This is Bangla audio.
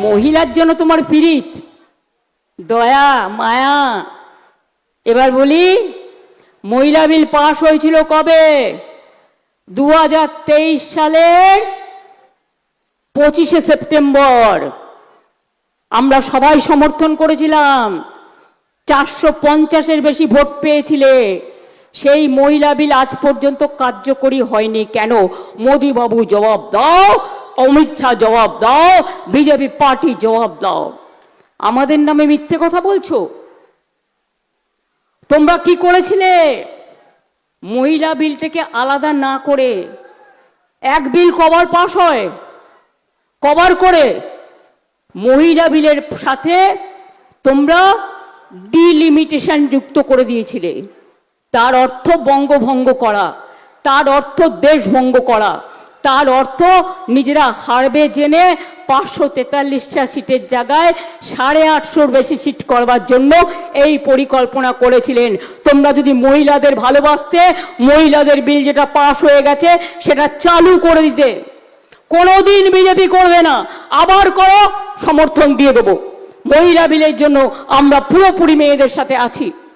মহিলার জন্য তোমার পীড়িত, দয়া, মায়া। এবার বলি, মহিলা বিল পাশ হয়েছিল কবে? 2023 সালের 25শে সেপ্টেম্বর। আমরা সবাই সমর্থন করেছিলাম, 450-এর বেশি ভোট পেয়েছিলে। সেই মহিলা বিল আজ পর্যন্ত কার্যকরী হয়নি কেন? মোদি বাবু জবাব দাও, অমিত শাহ জবাব দাও, বিজেপি পার্টি জবাব দাও। আমাদের নামে মিথ্যে কথা বলছো। তোমরা কি করেছিলে? মহিলা বিলটাকে আলাদা না করে, এক বিল কবার পাস হয়, কবার করে মহিলা বিলের সাথে তোমরা ডিলিমিটেশন যুক্ত করে দিয়েছিলে। তার অর্থ বঙ্গভঙ্গ করা, তার অর্থ দেশভঙ্গ করা, তার অর্থ নিজেরা হারবে জেনে 543টা সিটের জায়গায় 850-র বেশি সিট করবার জন্য এই পরিকল্পনা করেছিলেন। তোমরা যদি মহিলাদের ভালোবাসতে, মহিলাদের বিল যেটা পাশ হয়ে গেছে সেটা চালু করে দিতে। কোনোদিন বিজেপি করবে না। আবার করো, সমর্থন দিয়ে দেবো। মহিলা বিলের জন্য আমরা পুরোপুরি মেয়েদের সাথে আছি।